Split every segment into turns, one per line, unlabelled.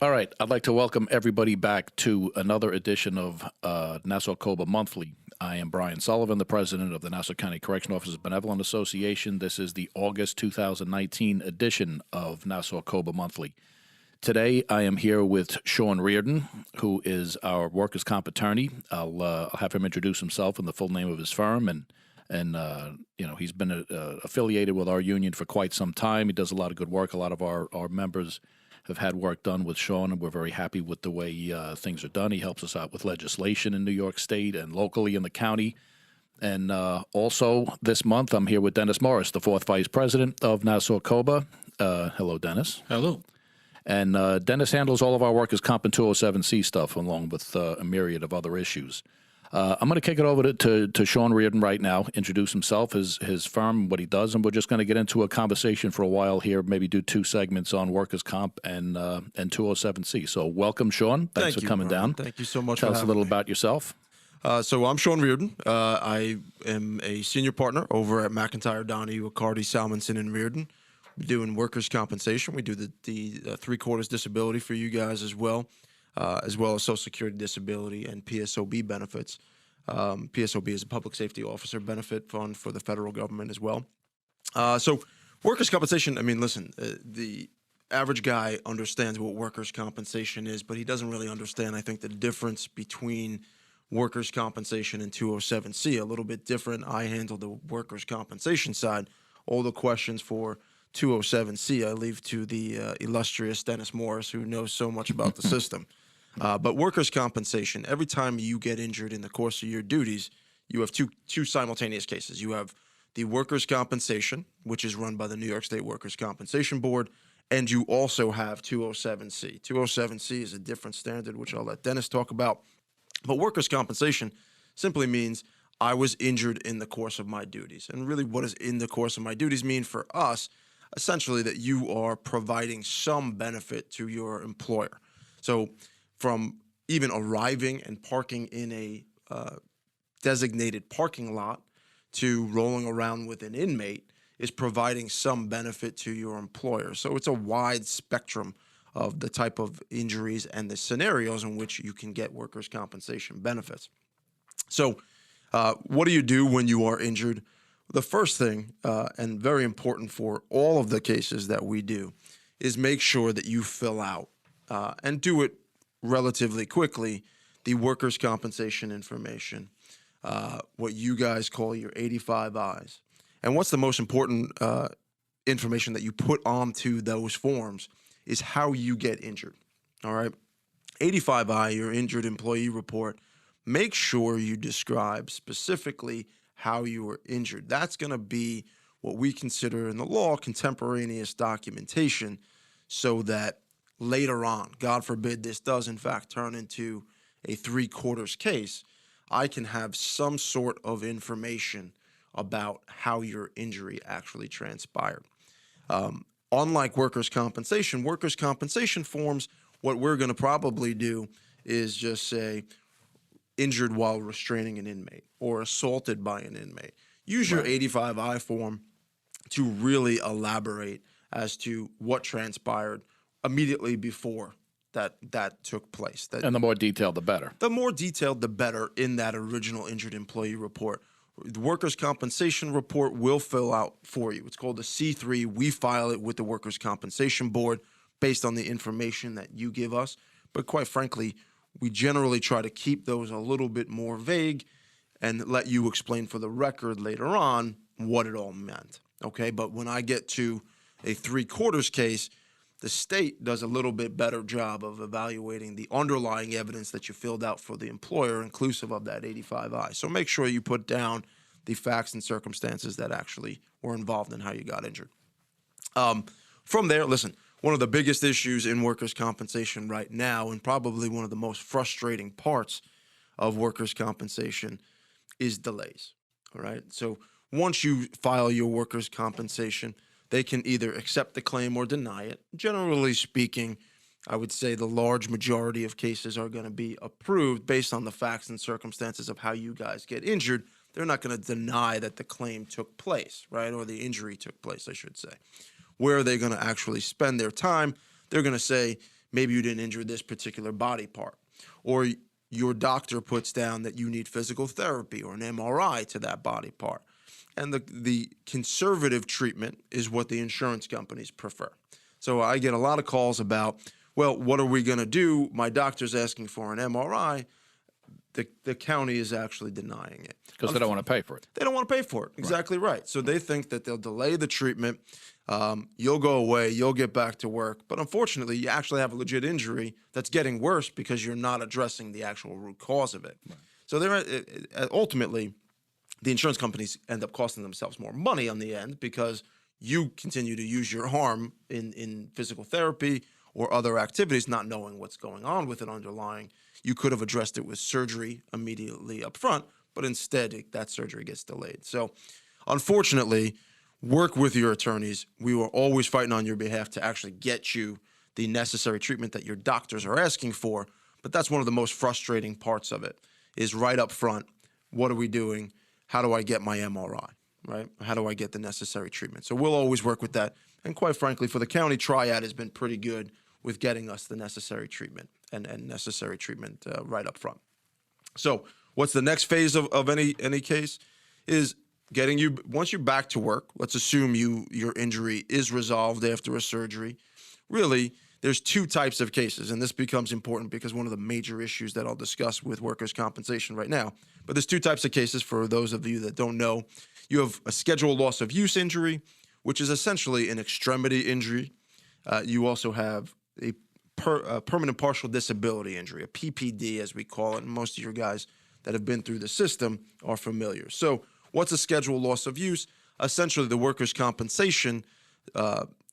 All right, I'd like to welcome everybody back to another edition of Nassau COBA Monthly. I am Brian Sullivan, the president of the Nassau County Correction Officers Benevolent Association. This is the August 2019 edition of Nassau COBA Monthly. Today, I am here with Sean Reardon, who is our workers' comp attorney. I'll have him introduce himself and the full name of his firm, and he's been affiliated with our union for quite some time. He does a lot of good work. A lot of our members have had work done with Sean, and we're very happy with the way things are done. He helps us out with legislation in New York State and locally in the county. And also this month, I'm here with Dennis Morris, the fourth vice president of Nassau COBA. Hello, Dennis.
Hello.
And Dennis handles all of our workers' comp and 207C stuff, along with a myriad of other issues. I'm going to kick it over to Sean Reardon right now, introduce himself, his firm, what he does, and we're just going to get into a conversation for a while here, maybe do two segments on workers' comp and 207C. So welcome, Sean. Thanks for coming down.
Thank you so much.
Tell us a little about yourself.
So I'm Sean Reardon. I am a senior partner over at McIntyre, Donahue, Accardi, Salmonson, and Reardon. We're doing workers' compensation. We do the three-quarters disability for you guys as well as Social Security disability and PSOB benefits. PSOB is a public safety officer benefit fund for the federal government as well. So workers' compensation, I mean, listen, the average guy understands what workers' compensation is, but he doesn't really understand, I think, the difference between workers' compensation and 207C. A little bit different. I handle the workers' compensation side. All the questions for 207C I leave to the illustrious Dennis Morris, who knows so much about the system. But workers' compensation, every time you get injured in the course of your duties, you have two simultaneous cases. You have the workers' compensation, which is run by the New York State Workers' Compensation Board, and you also have 207C. 207C is a different standard, which I'll let Dennis talk about. But workers' compensation simply means I was injured in the course of my duties. And really, what does in the course of my duties mean for us? Essentially, that you are providing some benefit to your employer. So from even arriving and parking in a designated parking lot to rolling around with an inmate is providing some benefit to your employer. So it's a wide spectrum of the type of injuries and the scenarios in which you can get workers' compensation benefits. So what do you do when you are injured? The first thing, and very important for all of the cases that we do, is make sure that you fill out and do it relatively quickly, the workers' compensation information, what you guys call your 85 I's. And what's the most important information that you put onto those forms is how you get injured, all right? 85I, your injured employee report, make sure you describe specifically how you were injured. That's going to be what we consider in the law contemporaneous documentation, so that later on, God forbid this does in fact turn into a three-quarters case, I can have some sort of information about how your injury actually transpired. Unlike workers' compensation forms, what we're going to probably do is just say injured while restraining an inmate or assaulted by an inmate. Use your 85I form to really elaborate as to what transpired immediately before that took place.
And the more detailed, the better.
The more detailed, the better in that original injured employee report. The workers' compensation report will fill out for you. It's called a C3. We file it with the Workers' Compensation Board based on the information that you give us. But quite frankly, we generally try to keep those a little bit more vague and let you explain for the record later on what it all meant. Okay, but when I get to a three-quarters case, the state does a little bit better job of evaluating the underlying evidence that you filled out for the employer, inclusive of that 85I. So make sure you put down the facts and circumstances that actually were involved in how you got injured. From there, listen, one of the biggest issues in workers' compensation right now, and probably one of the most frustrating parts of workers' compensation, is delays. All right. So once you file your workers' compensation, they can either accept the claim or deny it. Generally speaking, I would say the large majority of cases are going to be approved based on the facts and circumstances of how you guys get injured. They're not going to deny that the claim took place, right? Or the injury took place, I should say. Where are they going to actually spend their time? They're going to say, maybe you didn't injure this particular body part, or your doctor puts down that you need physical therapy or an MRI to that body part. And the conservative treatment is what the insurance companies prefer. So I get a lot of calls about, well, what are we going to do? My doctor's asking for an MRI. The county is actually denying it.
Because they don't want to pay for it.
They don't want to pay for it. Exactly right. So they think that they'll delay the treatment. You'll go away. You'll get back to work. But unfortunately, you actually have a legit injury that's getting worse because you're not addressing the actual root cause of it. Right. So they're ultimately, the insurance companies end up costing themselves more money on the end because you continue to use your arm in physical therapy or other activities, not knowing what's going on with it underlying. You could have addressed it with surgery immediately up front, but instead that surgery gets delayed. So unfortunately, work with your attorneys. We were always fighting on your behalf to actually get you the necessary treatment that your doctors are asking for. But that's one of the most frustrating parts of it is right up front. What are we doing? How do I get my MRI, right? How do I get the necessary treatment? So we'll always work with that. And quite frankly, for the county, Triad has been pretty good with getting us the necessary treatment and necessary treatment right up front. So what's the next phase of any case is getting you, once you're back to work, let's assume your injury is resolved after a surgery. Really, there's two types of cases, and this becomes important because one of the major issues that I'll discuss with workers' compensation right now. But there's two types of cases for those of you that don't know. You have a scheduled loss of use injury, which is essentially an extremity injury. You also have a permanent partial disability injury, a PPD as we call it, and most of your guys that have been through the system are familiar. So what's a scheduled loss of use? Essentially, the workers' compensation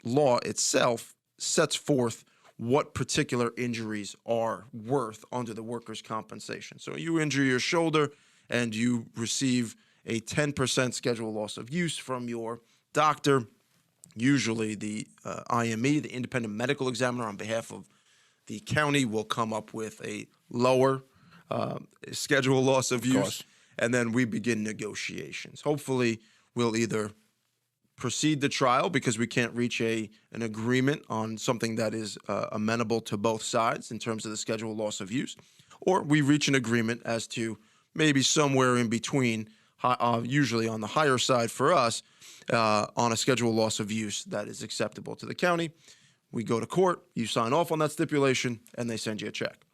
law itself sets forth what particular injuries are worth under the workers' compensation. So you injure your shoulder and you receive a 10% scheduled loss of use from your doctor. Usually the IME, the independent medical examiner on behalf of the county, will come up with a lower scheduled loss of use, and then we begin negotiations. Hopefully, we'll either proceed to trial because we can't reach an agreement on something that is amenable to both sides in terms of the scheduled loss of use, or we reach an agreement as to maybe somewhere in between, usually on the higher side for us, on a scheduled loss of use that is acceptable to the county. We go to court, you sign off on that stipulation, and they send you a check.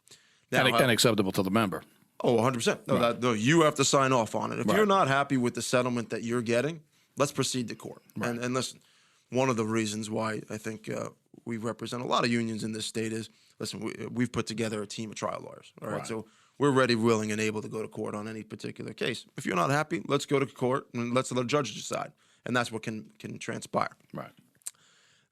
Now,
And acceptable to the member.
Oh, 100%. No,
Right.
no, you have to sign off on it. If
Right.
you're not happy with the settlement that you're getting, let's proceed to court.
Right.
And listen, one of the reasons why I think we represent a lot of unions in this state is, listen, we've put together a team of trial lawyers. All right?
Right.
So we're ready, willing, and able to go to court on any particular case. If you're not happy, let's go to court and let's let the judge decide. And that's what can transpire.
Right.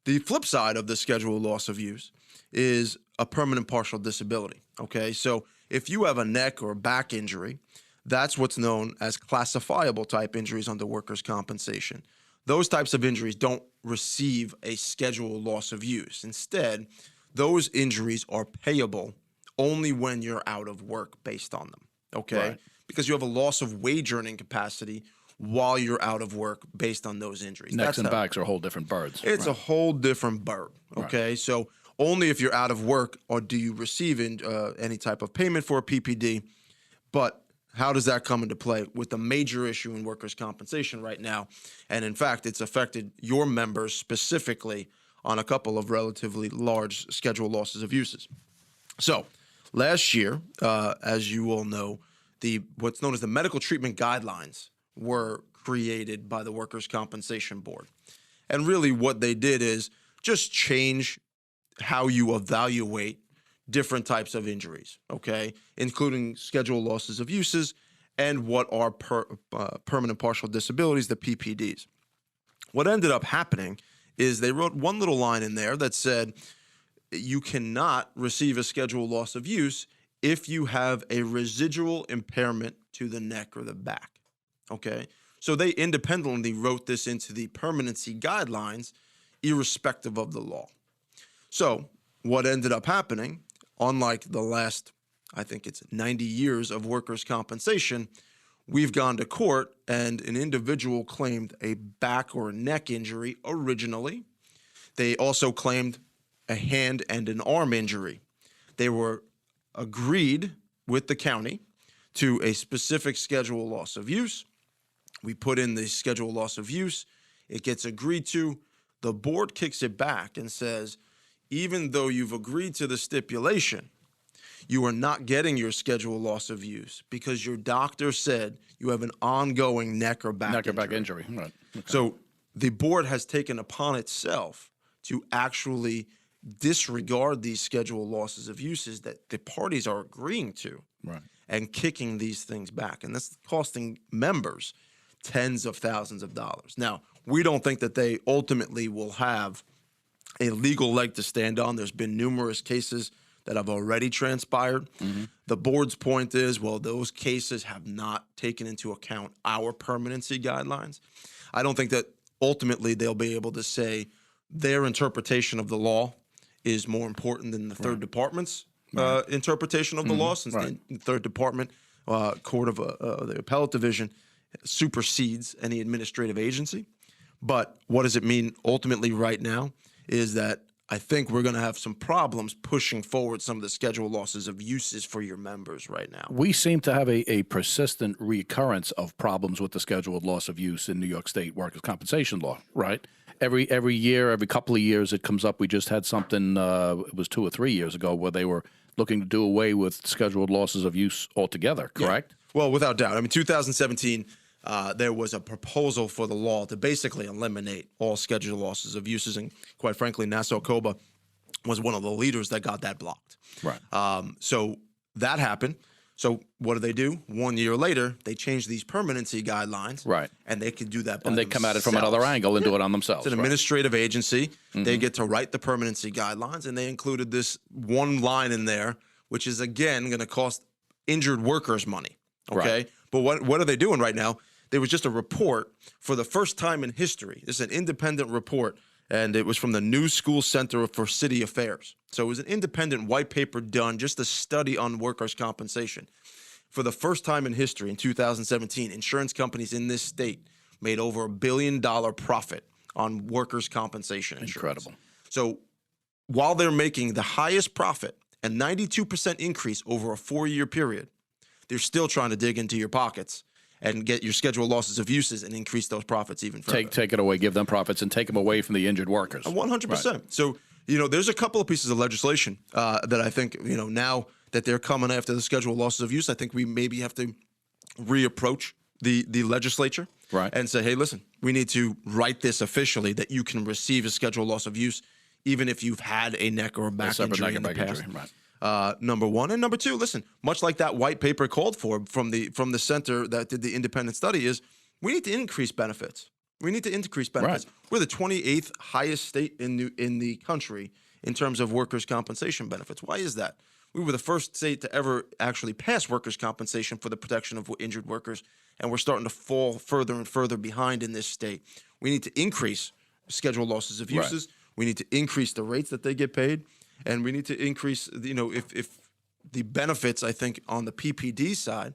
The flip side of the scheduled loss of use is a permanent partial disability, okay? So if you have a neck or back injury, that's what's known as classifiable type injuries under workers' compensation. Those types of injuries don't receive a scheduled loss of use. Instead, those injuries are payable only when you're out of work based on them, okay?
Right.
Because you have a loss of wage earning capacity while you're out of work based on those injuries.
Necks and backs are whole different birds.
It's a whole different bird, okay? Right. So only if you're out of work or do you receive any type of payment for a PPD. But how does that come into play with the major issue in workers' compensation right now? And in fact, it's affected your members specifically on a couple of relatively large scheduled losses of uses. So last year, as you all know, what's known as the medical treatment guidelines were created by the Workers' Compensation Board. And really what they did is just change how you evaluate different types of injuries, okay, including scheduled losses of uses and what are permanent partial disabilities, the PPDs. What ended up happening is they wrote one little line in there that said you cannot receive a scheduled loss of use if you have a residual impairment to the neck or the back. Okay, so they independently wrote this into the permanency guidelines, irrespective of the law. So what ended up happening, unlike the last, I think it's 90 years of workers' compensation, we've gone to court and an individual claimed a back or neck injury originally. They also claimed a hand and an arm injury. They were agreed with the county to a specific schedule loss of use. We put in the schedule loss of use. It gets agreed to. The board kicks it back and says, even though you've agreed to the stipulation, you are not getting your schedule loss of use because your doctor said you have an ongoing neck or back
injury. Right. Okay.
So the board has taken upon itself to actually disregard these schedule losses of uses that the parties are agreeing to,
right,
and kicking these things back. And that's costing members tens of thousands of dollars. Now, we don't think that they ultimately will have a legal leg to stand on. There's been numerous cases that have already transpired.
Mm-hmm.
The board's point is, well, those cases have not taken into account our permanency guidelines. I don't think that ultimately they'll be able to say their interpretation of the law is more important than the third department's interpretation of the law, since the third department, court of the appellate division, supersedes any administrative agency. But what does it mean ultimately right now is that I think we're going to have some problems pushing forward some of the schedule losses of uses for your members right now.
We seem to have a persistent recurrence of problems with the scheduled loss of use in New York State workers' compensation law, right? Every year, every couple of years it comes up. We just had something, it was 2 or 3 years ago, where they were looking to do away with scheduled losses of use altogether, correct?
Yeah. Well, without doubt. I mean, 2017, there was a proposal for the law to basically eliminate all scheduled losses of uses. And quite frankly, Nassau COBA was one of the leaders that got that blocked.
Right.
So that happened. So what do? 1 year later, they changed these permanency guidelines.
Right.
And they could do that by
And they come at it from another angle and do it on themselves.
It's an administrative agency. Mm-hmm. They get to write the permanency guidelines, and they included this one line in there, which is, again, going to cost injured workers money. Okay.
Right.
But what are they doing right now? There was just a report for the first time in history. This is an independent report, and it was from the New School Center for City Affairs. So it was an independent white paper done, just a study on workers' compensation. For the first time in history, in 2017, insurance companies in this state made over $1 billion profit on workers' compensation insurance.
Incredible.
So while they're making the highest profit and 92% increase over a 4-year period, they're still trying to dig into your pockets and get your scheduled losses of uses and increase those profits even further.
Take it away, give them profits, and take them away from the injured workers.
100%.
Right.
So, there's a couple of pieces of legislation that I think, now that they're coming after the scheduled losses of use, I think we maybe have to reapproach the legislature,
right,
and say, hey, listen, we need to write this officially that you can receive a scheduled loss of use even if you've had a neck or a back injury in the past.
Right.
Number one. And number two, listen, much like that white paper called for from the center that did the independent study, is we need to increase benefits. We need to increase benefits.
Right.
We're the 28th highest state in the country in terms of workers' compensation benefits. Why is that? We were the first state to ever actually pass workers' compensation for the protection of injured workers, and we're starting to fall further and further behind in this state. We need to increase scheduled losses of uses. Right. We need to increase the rates that they get paid. And we need to increase, if the benefits, I think, on the PPD side,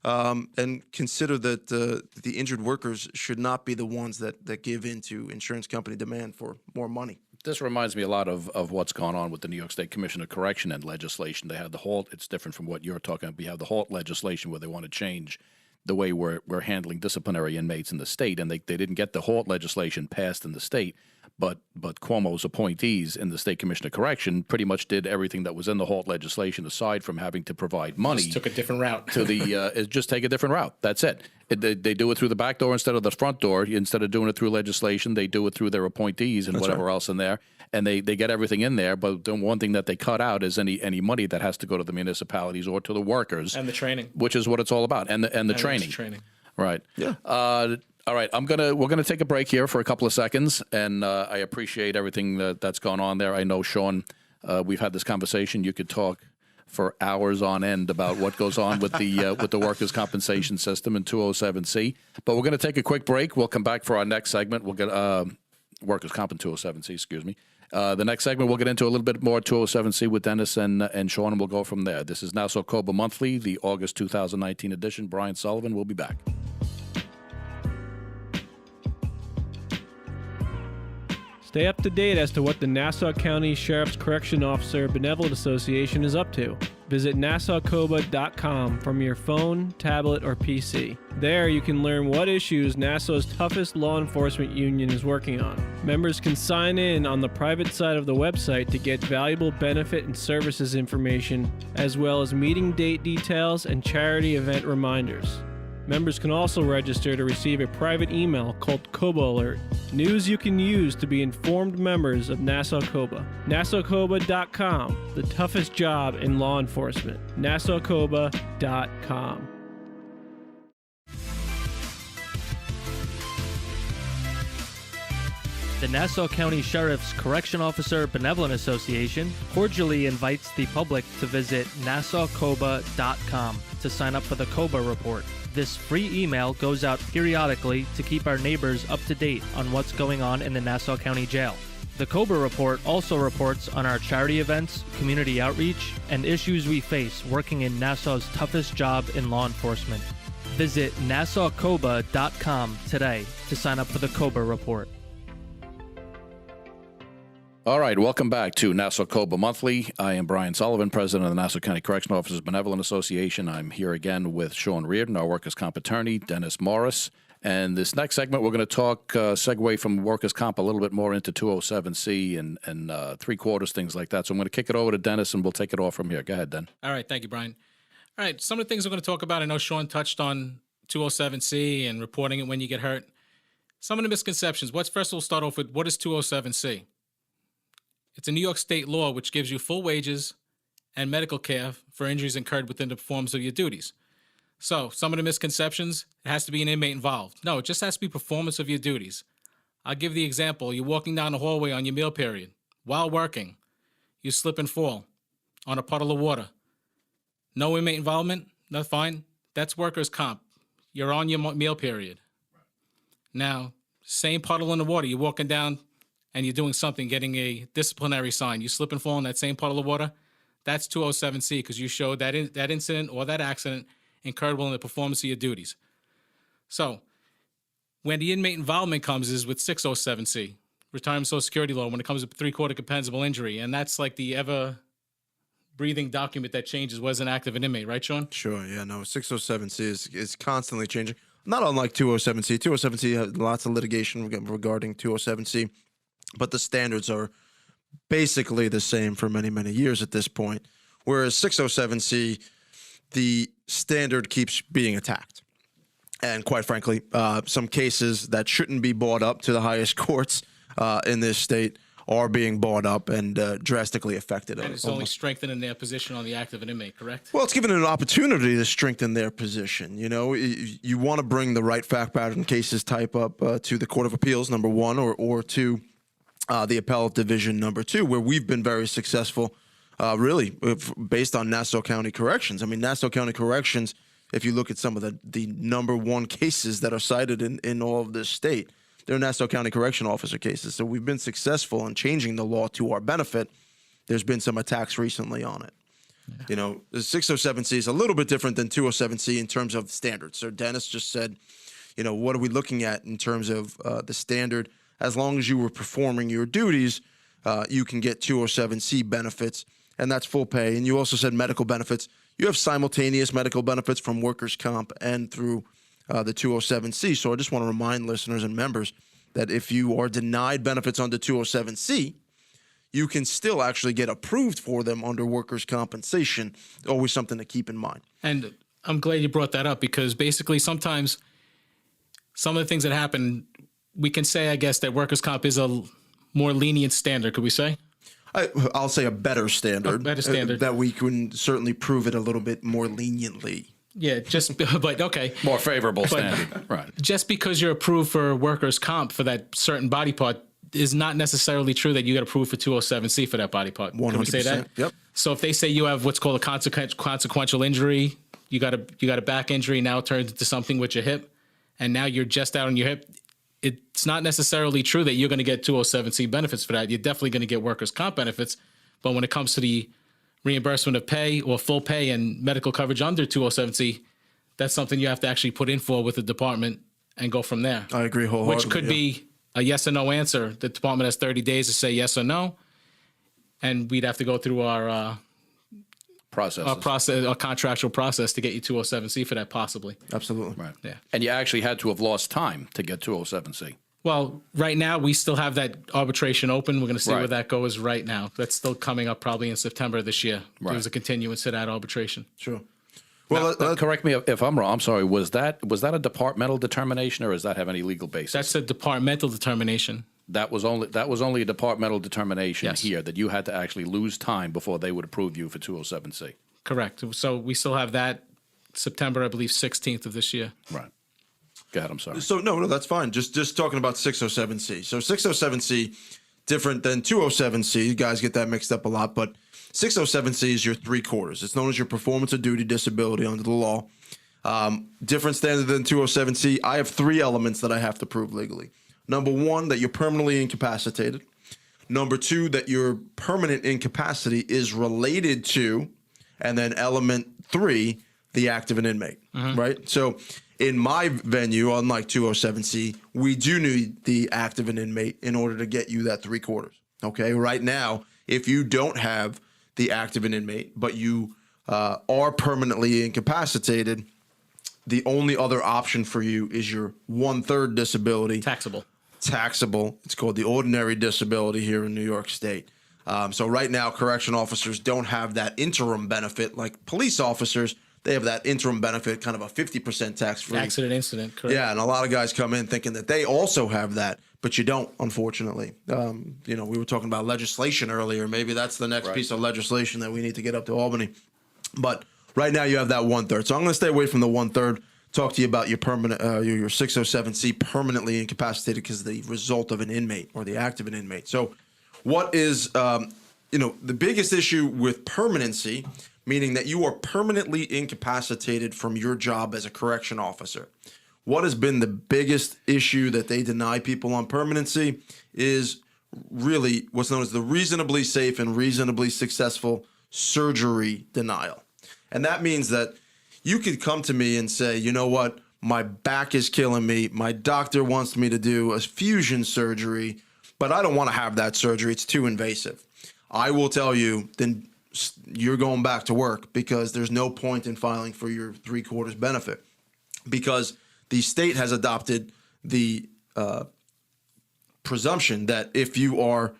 and consider that the injured workers should not be the ones that give in to insurance company demand for more money.
This reminds me a lot of what's gone on with the New York State Commission of Correction and legislation. They had the HALT. It's different from what you're talking about. We have the HALT legislation where they want to change the way we're handling disciplinary inmates in the state, and they didn't get the HALT legislation passed in the state. But Cuomo's appointees in the State Commission of Correction pretty much did everything that was in the HALT legislation, aside from having to provide money.
Just took a different route.
To the just take a different route. That's it. They do it through the back door instead of the front door. Instead of doing it through legislation, they do it through their appointees and whatever else in there. And they get everything in there. But the one thing that they cut out is any money that has to go to the municipalities or to the workers.
And the training.
Which is what it's all about. And the training. Right.
Yeah.
All right, we're gonna take a break here for a couple of seconds, and I appreciate everything that's gone on there. I know, Sean, we've had this conversation. You could talk for hours on end about what goes on with the workers' compensation system in 207C. But we're gonna take a quick break. We'll come back for our next segment. We'll get workers' comp in 207C. Excuse me. The next segment we'll get into a little bit more 207C with Dennis and Sean, and we'll go from there. This is Nassau COBA Monthly, the August 2019 edition. Brian Sullivan will be back.
Stay up to date as to what the Nassau County Sheriff's Correction Officer Benevolent Association is up to. Visit NassauCOBA.com from your phone, tablet, or PC. There you can learn what issues Nassau's toughest law enforcement union is working on. Members can sign in on the private side of the website to get valuable benefit and services information, as well as meeting date details and charity event reminders. Members can also register to receive a private email called COBA Alert, news you can use to be informed members of Nassau COBA. NassauCOBA.com, the toughest job in law enforcement. NassauCOBA.com.
The Nassau County Sheriff's Correction Officer Benevolent Association cordially invites the public to visit NassauCOBA.com to sign up for the COBA report. This free email goes out periodically to keep our neighbors up to date on what's going on in the Nassau County Jail. The COBA report also reports on our charity events, community outreach, and issues we face working in Nassau's toughest job in law enforcement. Visit NassauCOBA.com today to sign up for the COBA report.
All right, welcome back to Nassau COBA Monthly. I am Brian Sullivan, president of the Nassau County Correction Officers Benevolent Association. I'm here again with Sean Reardon, our workers' comp attorney, Dennis Morris. And this next segment, we're going to talk, segue from workers' comp a little bit more into 207C and three-quarters, things like that. So I'm going to kick it over to Dennis, and we'll take it off from here. Go ahead, Den.
All right, thank you, Brian. All right, some of the things we're going to talk about, I know Sean touched on 207C and reporting it when you get hurt. Some of the misconceptions. First we'll start off with, what is 207C? It's a New York state law which gives you full wages and medical care for injuries incurred within the performance of your duties. So, some of the misconceptions, it has to be an inmate involved. No, it just has to be performance of your duties. I'll give the example. You're walking down the hallway on your meal period. While working, you slip and fall on a puddle of water. No inmate involvement? That's fine. That's workers' comp. You're on your meal period. Now, same puddle in the water. You're walking down and you're doing something, getting a disciplinary sign, you slip and fall in that same puddle of water, that's 207C because you showed that that incident or that accident incurred while in the performance of your duties. So when the inmate involvement comes is with 607C, retirement Social Security law, when it comes to three-quarter compensable injury, and that's like the ever-breathing document that changes was an act of an inmate, right, Sean?
Sure, yeah, no, 607C is constantly changing. Not unlike 207C. 207C has lots of litigation regarding 207C. But the standards are basically the same for many, many years at this point. Whereas 607C, the standard keeps being attacked. And quite frankly, some cases that shouldn't be brought up to the highest courts in this state are being brought up and drastically affected.
And it's only strengthening their position on the act of an inmate, correct?
Well, it's given an opportunity to strengthen their position. You know, you want to bring the right fact pattern cases type up to the Court of Appeals, number one, or to the appellate division number two, where we've been very successful, really, based on Nassau County Corrections. I mean, Nassau County Corrections, if you look at some of the number one cases that are cited in all of this state, they're Nassau County Correction Officer cases. So we've been successful in changing the law to our benefit. There's been some attacks recently on it. Yeah. You know, the 607C is a little bit different than 207C in terms of standards. So Dennis just said, you know, what are we looking at in terms of the standard? As long as you were performing your duties, you can get 207C benefits, and that's full pay. And you also said medical benefits. You have simultaneous medical benefits from workers' comp and through the 207C. So I just want to remind listeners and members that if you are denied benefits under 207C, you can still actually get approved for them under workers' compensation. Always something to keep in mind.
And I'm glad you brought that up because basically sometimes some of the things that happen, we can say, I guess, that workers' comp is a more lenient standard, could we say?
I'll say a better standard.
A better standard.
That we can certainly prove it a little bit more leniently.
Yeah, but okay.
More favorable standard, right.
Just because you're approved for workers' comp for that certain body part is not necessarily true that you got approved for 207C for that body part.
100%.
Can we say that?
Yep.
So if they say you have what's called a consequential injury, you got a back injury, now it turns into something with your hip, and now you're just out on your hip, it's not necessarily true that you're going to get 207C benefits for that. You're definitely going to get workers' comp benefits. But when it comes to the reimbursement of pay or full pay and medical coverage under 207C, that's something you have to actually put in for with the department and go from there.
I agree wholeheartedly.
Which could be a yes or no answer. The department has 30 days to say yes or no, and we'd have to go through our contractual process to get you 207C for that, possibly.
Absolutely.
Right.
Yeah.
And you actually had to have lost time to get 207C.
Well, right now we still have that arbitration open. We're going to see where
Right.
that goes right now. That's still coming up probably in September of this year.
Right.
There's a continuance to that arbitration.
Sure. Well,
Correct me if I'm wrong. I'm sorry. Was that a departmental determination, or does that have any legal basis?
That's a departmental determination.
That was only a departmental determination
Yes.
here, that you had to actually lose time before they would approve you for 207C.
Correct. So we still have that September, I believe, 16th of this year.
Right. Go ahead. I'm sorry.
So no, that's fine. Just talking about 607C. So 607C, different than 207C. You guys get that mixed up a lot, but 607C is your 3/4. It's known as your performance of duty disability under the law. Different standard than 207C. I have 3 elements that I have to prove legally. Number 1, that you're permanently incapacitated. Number 2, that your permanent incapacity is related to, and then element 3, the act of an inmate, right? So in my venue, unlike 207C, we do need the act of an inmate in order to get you that 3/4. Okay, right now, if you don't have the act of an inmate, but you are permanently incapacitated, the only other option for you is your 1/3 disability. Taxable. It's called the ordinary disability here in New York State. So right now, correction officers don't have that interim benefit like police officers. They have that interim benefit, kind of a 50% tax-free.
Accident incident, correct.
Yeah, and a lot of guys come in thinking that they also have that, but you don't, unfortunately. We were talking about legislation earlier. Maybe that's the next piece of legislation that we need to get up to Albany. But right now you have that 1/3. So I'm going to stay away from the 1/3. Talk to you about your permanent, your 607C permanently incapacitated because of the result of an inmate or the act of an inmate. So what is, the biggest issue with permanency, meaning that you are permanently incapacitated from your job as a correction officer. What has been the biggest issue that they deny people on permanency is really what's known as the reasonably safe and reasonably successful surgery denial. And that means that you could come to me and say, you know what, my back is killing me. My doctor wants me to do a fusion surgery, but I don't want to have that surgery. It's too invasive. I will tell you, then you're going back to work because there's no point in filing for your 3/4 benefit because the state has adopted the presumption that if you are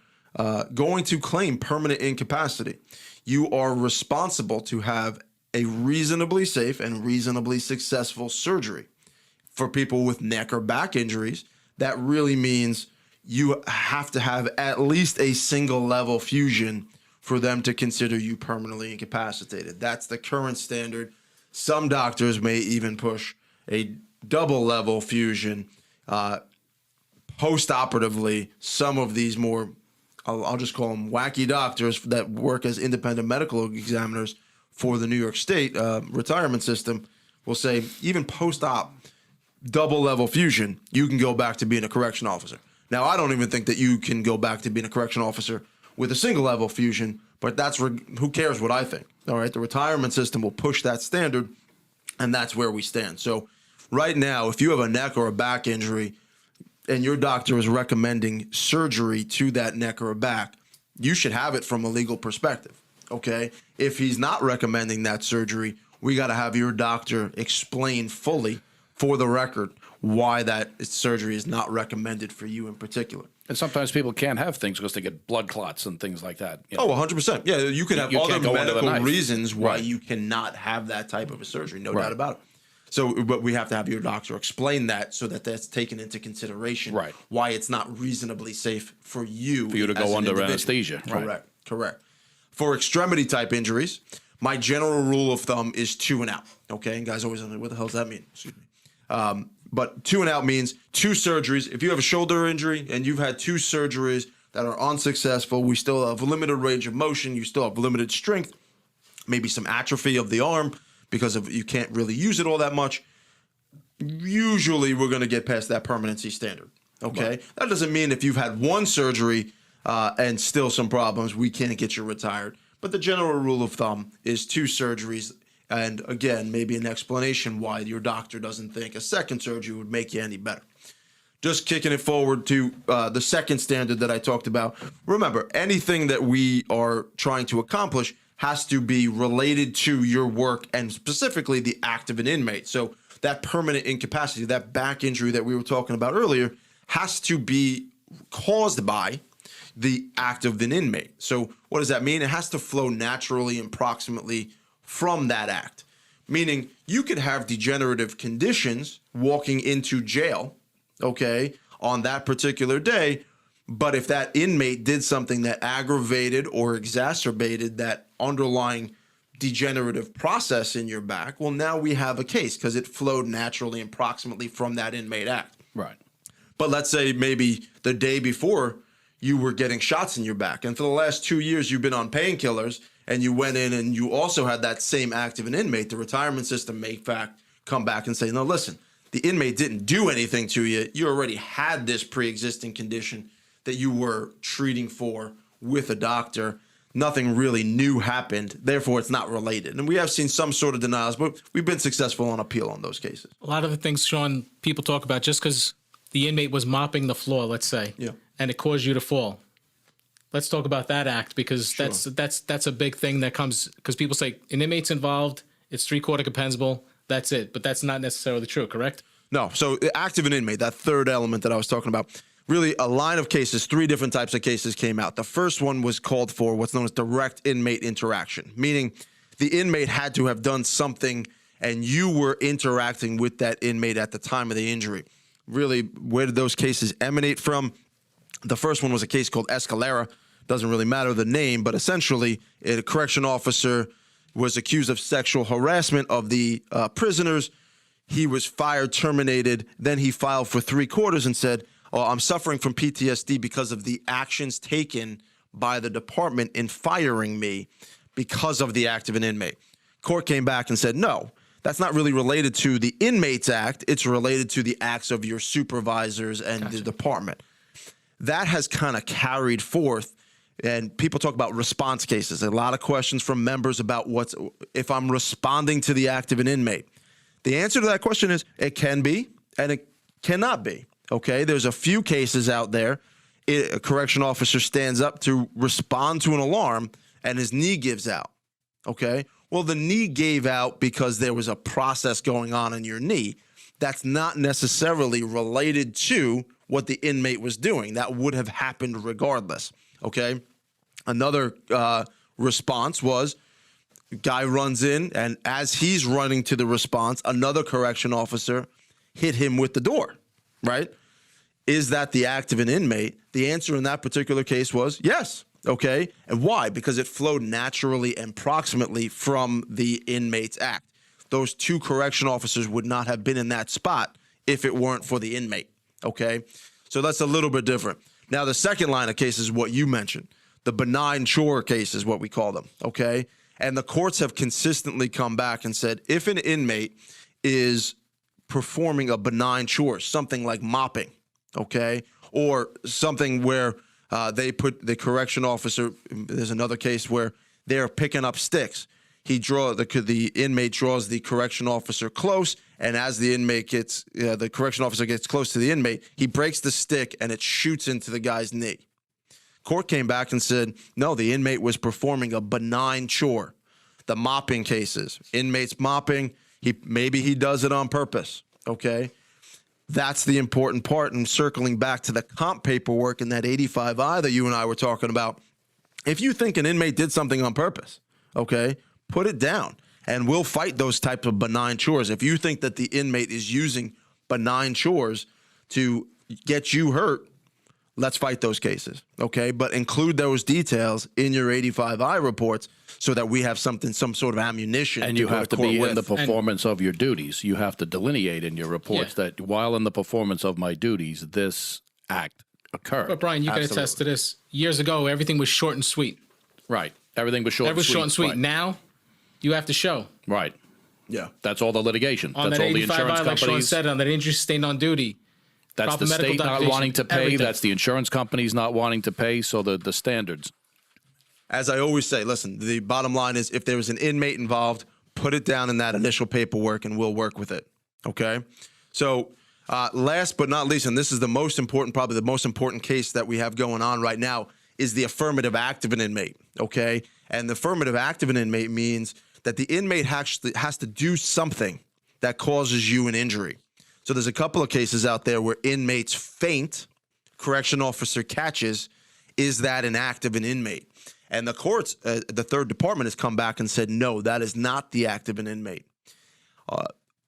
going to claim permanent incapacity, you are responsible to have a reasonably safe and reasonably successful surgery. For people with neck or back injuries, that really means you have to have at least a single level fusion for them to consider you permanently incapacitated. That's the current standard. Some doctors may even push a double level fusion post-operatively. Some of these more, I'll just call them wacky doctors that work as independent medical examiners for the New York State retirement system will say even post-op double level fusion, you can go back to being a correction officer. Now, I don't even think that you can go back to being a correction officer with a single level fusion, but who cares what I think? All right, the retirement system will push that standard, and that's where we stand. So right now, if you have a neck or a back injury and your doctor is recommending surgery to that neck or a back, you should have it from a legal perspective, okay? If he's not recommending that surgery, we got to have your doctor explain fully for the record why that surgery is not recommended for you in particular.
And sometimes people can't have things because they get blood clots and things like that.
Oh, 100%. Yeah, you can have
You
other
can't go under the
medical
knife.
reasons why
Right.
you cannot have that type of a surgery, no
Right.
doubt about it. So, but we have to have your doctor explain that so that that's taken into consideration.
Right.
Why it's not reasonably safe for you
For you to
as
go
an
under
individual.
anesthesia. Right.
Correct. For extremity type injuries, my general rule of thumb is 2 and out. Okay, and guys always wonder what the hell does that mean? Excuse me. But 2 and out means 2 surgeries. If you have a shoulder injury and you've had 2 surgeries that are unsuccessful, we still have limited range of motion. You still have limited strength, maybe some atrophy of the arm because of you can't really use it all that much. Usually, we're going to get past that permanency standard. Okay, right. That doesn't mean if you've had 1 surgery and still some problems, we can't get you retired. But the general rule of thumb is 2 surgeries. And again, maybe an explanation why your doctor doesn't think a second surgery would make you any better. just kicking it forward to the second standard that I talked about. Remember, anything that we are trying to accomplish has to be related to your work and specifically the act of an inmate. So that permanent incapacity, that back injury that we were talking about earlier, has to be caused by the act of an inmate. So what does that mean? It has to flow naturally and proximately from that act. Meaning you could have degenerative conditions walking into jail, okay, on that particular day, but if that inmate did something that aggravated or exacerbated that underlying degenerative process in your back, well, now we have a case because it flowed naturally and proximately from that inmate act.
Right.
But let's say maybe the day before you were getting shots in your back, and for the last 2 years you've been on painkillers, and you went in and you also had that same act of an inmate. The retirement system may, in fact, come back and say, no, listen, the inmate didn't do anything to you. You already had this pre-existing condition that you were treating for with a doctor. Nothing really new happened. Therefore, it's not related. And we have seen some sort of denials, but we've been successful on appeal on those cases.
A lot of the things, Sean, people talk about just because the inmate was mopping the floor, let's say, and it caused you to fall. Let's talk about that act because that's a big thing that comes because people say an inmate's involved, it's 3/4 compensable, that's it. But that's not necessarily true, correct?
No. So the act of an inmate, that third element that I was talking about, really a line of cases, 3 different types of cases came out. The first one was called for what's known as direct inmate interaction, meaning the inmate had to have done something and you were interacting with that inmate at the time of the injury. Really, where did those cases emanate from? The first one was a case called Escalera. Doesn't really matter the name, but essentially a correction officer was accused of sexual harassment of the prisoners. He was fired, terminated. Then he filed for 3/4 and said, oh, I'm suffering from PTSD because of the actions taken by the department in firing me because of the act of an inmate. Court came back and said, no, that's not really related to the inmates act. It's related to the acts of your supervisors and the department. That has kind of carried forth. And people talk about response cases. A lot of questions from members about if I'm responding to the act of an inmate. The answer to that question is it can be and it cannot be. Okay, there's a few cases out there. A correction officer stands up to respond to an alarm and his knee gives out. Okay, well, the knee gave out because there was a process going on in your knee. That's not necessarily related to what the inmate was doing. That would have happened regardless. Okay. Another response was guy runs in, and as he's running to the response, another correction officer hit him with the door, right? Is that the act of an inmate? The answer in that particular case was yes. Okay. And why? Because it flowed naturally and proximately from the inmate's act. Those 2 correction officers would not have been in that spot if it weren't for the inmate. Okay. So that's a little bit different. Now, the second line of cases is what you mentioned. The benign chore case is what we call them, okay? And the courts have consistently come back and said if an inmate is performing a benign chore, something like mopping, okay, or something where they put the correction officer, there's another case where they're picking up sticks. The inmate draws the correction officer close, and as the correction officer gets close to the inmate, he breaks the stick and it shoots into the guy's knee. Court came back and said, no, the inmate was performing a benign chore. The mopping cases, inmates mopping, maybe he does it on purpose, okay? That's the important part. And circling back to the comp paperwork in that 85I that you and I were talking about, if you think an inmate did something on purpose, okay, put it down. And we'll fight those types of benign chores. If you think that the inmate is using benign chores to get you hurt, let's fight those cases, okay? But include those details in your 85I reports so that we have some sort of ammunition.
And you have to be in the performance of your duties. You have to delineate in your reports that while in the performance of my duties, this act occurred.
But Brian, you can attest to this. Years ago, everything was short and sweet.
Right. Everything was short and sweet.
Short and sweet.
Right.
Now, you have to show.
Right.
Yeah.
That's all the litigation.
On
That's
that
all the
85I,
insurance
like Sean
companies.
said, on that injury sustained on duty.
That's the state not wanting to pay. Everything. That's the insurance companies not wanting to pay. So the standards.
As I always say, listen, the bottom line is if there is an inmate involved, put it down in that initial paperwork and we'll work with it. Okay? So Last but not least, and this is the most important, probably the most important case that we have going on right now, is the affirmative act of an inmate, okay? And the affirmative act of an inmate means that the inmate actually has to do something that causes you an injury. So there's a couple of cases out there where inmates faint, correction officer catches. Is that an act of an inmate? And the courts, the third department has come back and said, no, that is not the act of an inmate.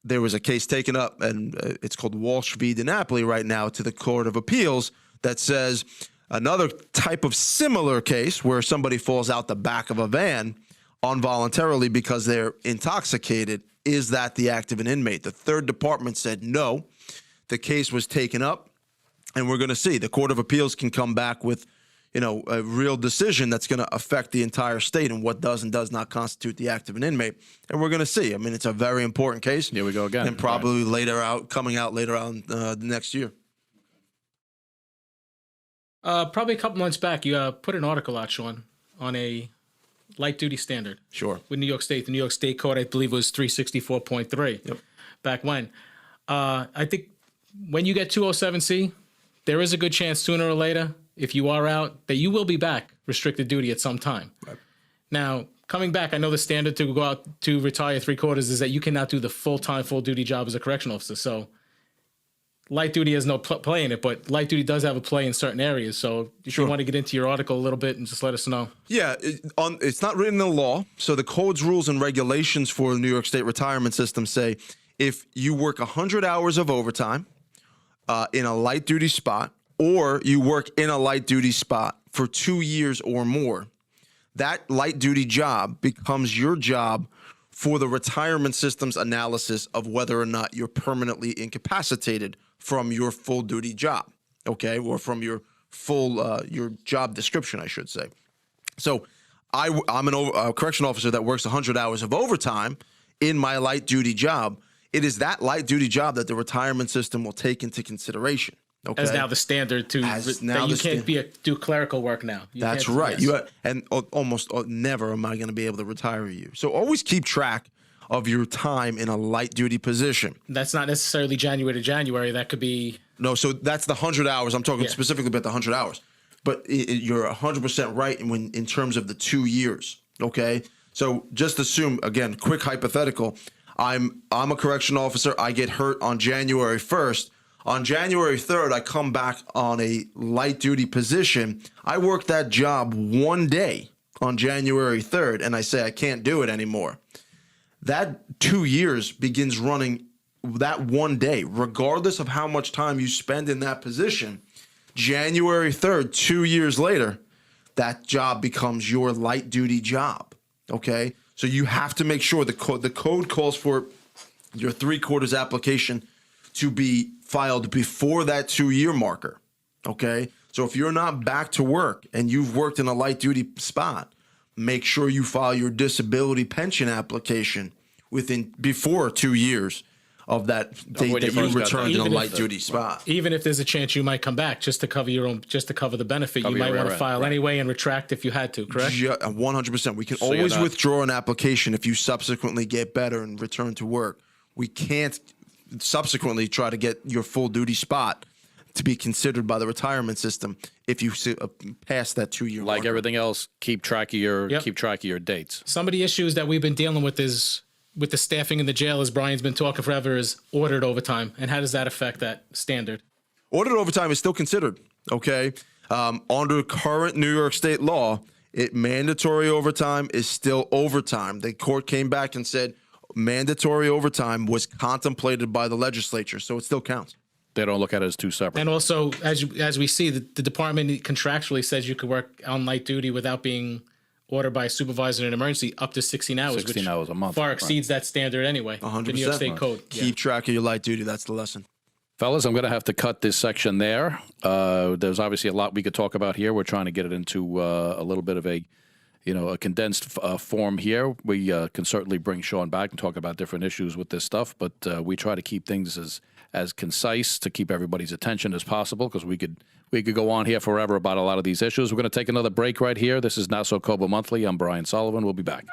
There was a case taken up, and it's called Walsh v. DiNapoli right now, to the Court of Appeals that says another type of similar case where somebody falls out the back of a van involuntarily because they're intoxicated. Is that the act of an inmate? The third department said no. The case was taken up, and we're going to see. The Court of Appeals can come back with, a real decision that's going to affect the entire state and what does and does not constitute the act of an inmate. And we're going to see. I mean, it's a very important case.
Here we go again.
And probably coming out later on the next year.
Probably a couple months back, you put an article out, Sean, on a light duty standard.
Sure.
With New York State. The New York State Code, I believe, was 364.3.
Yep.
Back when. I think when you get 207C, there is a good chance sooner or later, if you are out, that you will be back restricted duty at some time.
Right.
Now, coming back, I know the standard to go out to retire 3/4 is that you cannot do the full-time, full-duty job as a correctional officer. So light duty has no play in it, but light duty does have a play in certain areas. So if you want to get into your article a little bit and just let us know.
Yeah, it's not written in the law. So the codes, rules, and regulations for the New York State retirement system say if you work 100 hours of overtime in a light duty spot, or you work in a light duty spot for 2 years or more, that light duty job becomes your job for the retirement system's analysis of whether or not you're permanently incapacitated from your full duty job, okay, or from your full your job description, I should say. So I'm a correction officer that works 100 hours of overtime in my light duty job. It is that light duty job that the retirement system will take into consideration. Okay.
As now the standard that you can't do clerical work now.
That's right. Yes. And almost never am I going to be able to retire you. So always keep track of your time in a light duty position.
That's not necessarily January to January. That could be.
No, so that's the 100 hours. I'm talking specifically about the 100 hours. But you're 100% right in terms of the 2 years. Okay. So just assume, again, quick hypothetical. I'm a correction officer. I get hurt on January 1st. On January 3rd, I come back on a light duty position. I work that job 1 day on January 3rd, and I say I can't do it anymore. That 2 years begins running that 1 day, regardless of how much time you spend in that position. January 3rd, 2 years later, that job becomes your light duty job. Okay? So you have to make sure the code calls for your 3/4 application to be filed before that 2-year marker. Okay? So if you're not back to work and you've worked in a light duty spot, make sure you file your disability pension application before 2 years of that date that you returned in a light duty spot.
Even if there's a chance you might come back just to cover the benefit, you might want to file anyway and retract if you had to, correct?
Yeah, 100%. We can always withdraw an application if you subsequently get better and return to work. We can't subsequently try to get your full duty spot to be considered by the retirement system if you pass that 2-year
Like
marker.
everything else, keep track of your dates.
Some of the issues that we've been dealing with is with the staffing in the jail, as Brian's been talking forever, is ordered overtime. And how does that affect that standard?
Ordered overtime is still considered, okay? Under current New York State law, mandatory overtime is still overtime. The court came back and said mandatory overtime was contemplated by the legislature, so it still counts.
They don't look at it as two separate.
And also, as we see, the department contractually says you could work on light duty without being ordered by a supervisor in an emergency up to 16 hours.
16 hours a month.
Far exceeds that standard anyway.
100%.
The New York State Code.
Keep track of your light duty. That's the lesson.
Fellas, I'm going to have to cut this section there. There's obviously a lot we could talk about here. We're trying to get it into a little bit of a condensed form here. We can certainly bring Sean back and talk about different issues with this stuff, but we try to keep things as concise to keep everybody's attention as possible, because we could go on here forever about a lot of these issues. We're going to take another break right here. This is Nassau COBA Monthly. I'm Brian Sullivan. We'll be back.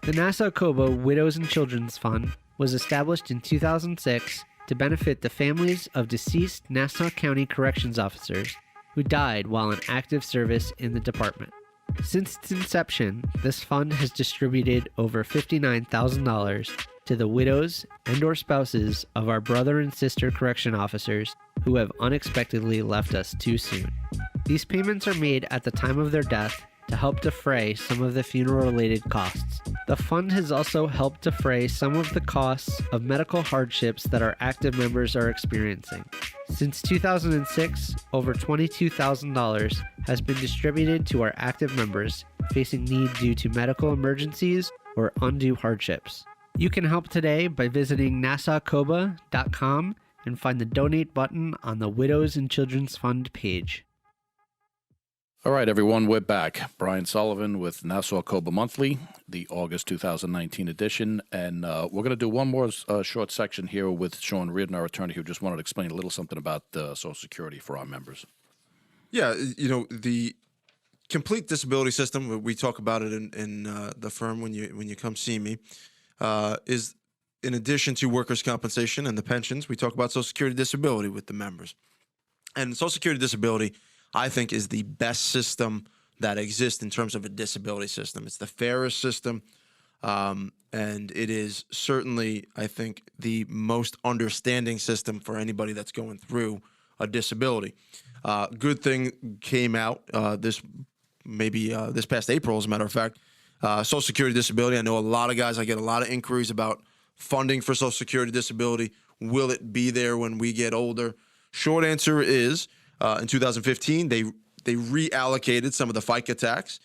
The Nassau COBA Widows and Children's Fund was established in 2006 to benefit the families of deceased Nassau County Corrections officers who died while in active service in the department. Since its inception, this fund has distributed over $59,000 to the widows and/or spouses of our brother and sister correction officers who have unexpectedly left us too soon. These payments are made at the time of their death to help defray some of the funeral-related costs. The fund has also helped defray some of the costs of medical hardships that our active members are experiencing. Since 2006, over $22,000 has been distributed to our active members facing need due to medical emergencies or undue hardships. You can help today by visiting NassauCOBA.com and find the donate button on the Widows and Children's Fund page.
All right, everyone, we're back. Brian Sullivan with Nassau COBA Monthly, the August 2019 edition. And we're going to do one more short section here with Sean Reardon, our attorney, who just wanted to explain a little something about Social Security for our members.
Yeah, the complete disability system, we talk about it in the firm when you come see me, is in addition to workers' compensation and the pensions, we talk about Social Security disability with the members. And Social Security disability, I think, is the best system that exists in terms of a disability system. It's the fairest system, and it is certainly, I think, the most understanding system for anybody that's going through a disability. Good thing came out this past April, as a matter of fact. Social Security disability. I know a lot of guys. I get a lot of inquiries about funding for Social Security disability. Will it be there when we get older? Short answer is, in 2015, they reallocated some of the FICA tax,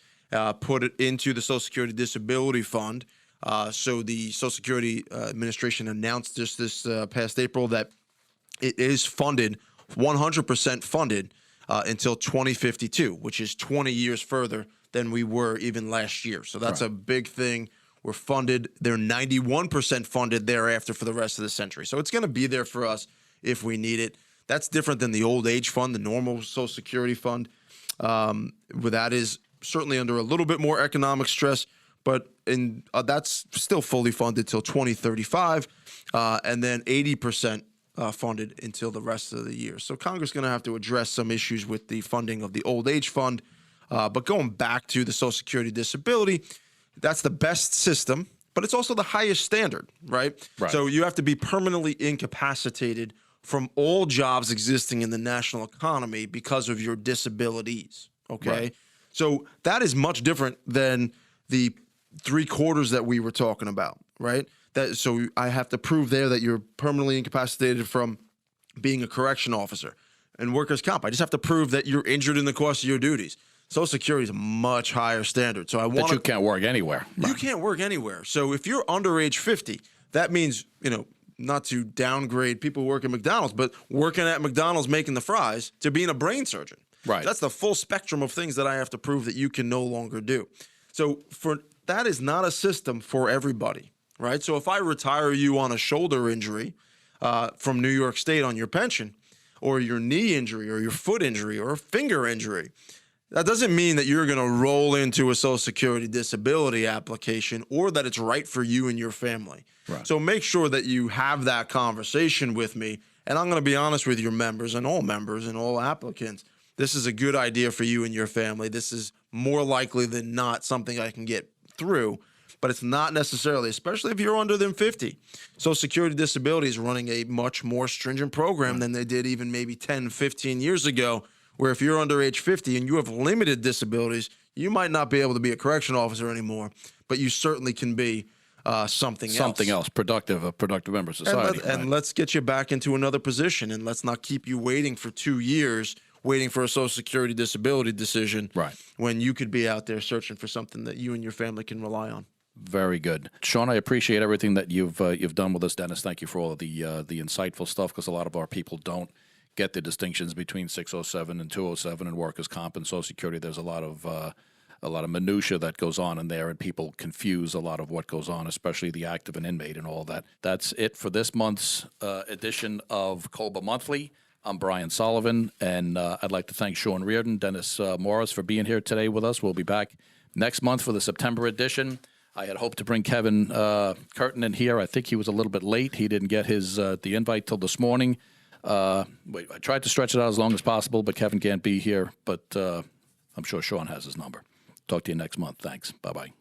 put it into the Social Security Disability Fund. So the Social Security Administration announced just this past April that it is funded, 100% funded until 2052, which is 20 years further than we were even last year. So that's a big thing. We're funded. They're 91% funded thereafter for the rest of the century. So it's going to be there for us if we need it. That's different than the old age fund, the normal Social Security fund. Where that is certainly under a little bit more economic stress, but that's still fully funded till 2035, and then 80% funded until the rest of the year. So Congress is going to have to address some issues with the funding of the old age fund. But going back to the Social Security disability, that's the best system, but it's also the highest standard, right? So you have to be permanently incapacitated from all jobs existing in the national economy because of your disabilities, okay? So that is much different than the 3/4 that we were talking about, right? So I have to prove there that you're permanently incapacitated from being a correction officer. And workers' comp, I just have to prove that you're injured in the course of your duties. Social Security is a much higher standard. So
That you can't work anywhere.
You can't work anywhere. So if you're under age 50, that means, not to downgrade people who work at McDonald's, but working at McDonald's making the fries to being a brain surgeon.
Right.
That's the full spectrum of things that I have to prove that you can no longer do. So that is not a system for everybody, right? So if I retire you on a shoulder injury from New York State on your pension, or your knee injury, or your foot injury, or a finger injury, that doesn't mean that you're going to roll into a Social Security disability application or that it's right for you and your family. So make sure that you have that conversation with me. And I'm going to be honest with your members and all applicants. This is a good idea for you and your family. This is more likely than not something I can get through, but it's not necessarily, especially if you're under than 50. Social Security disability is running a much more stringent program than they did even maybe 10, 15 years ago, where if you're under age 50 and you have limited disabilities, you might not be able to be a correction officer anymore, but you certainly can be something else.
A productive member of society.
And let's get you back into another position, and let's not keep you waiting for 2 years, waiting for a Social Security disability decision, when you could be out there searching for something that you and your family can rely on.
Very good. Sean, I appreciate everything that you've done with us. Dennis, thank you for all of the insightful stuff, because a lot of our people don't get the distinctions between 607 and 207 and workers' comp and Social Security. There's a lot of minutia that goes on in there, and people confuse a lot of what goes on, especially the active and inmate and all that. That's it for this month's edition of COBA Monthly. I'm Brian Sullivan, and I'd like to thank Sean Reardon, Dennis Morris for being here today with us. We'll be back next month for the September edition. I had hoped to bring Kevin Curtin in here. I think he was a little bit late. He didn't get his the invite till this morning. I tried to stretch it out as long as possible, but Kevin can't be here. But I'm sure Sean has his number. Talk to you next month. Thanks. Bye-bye.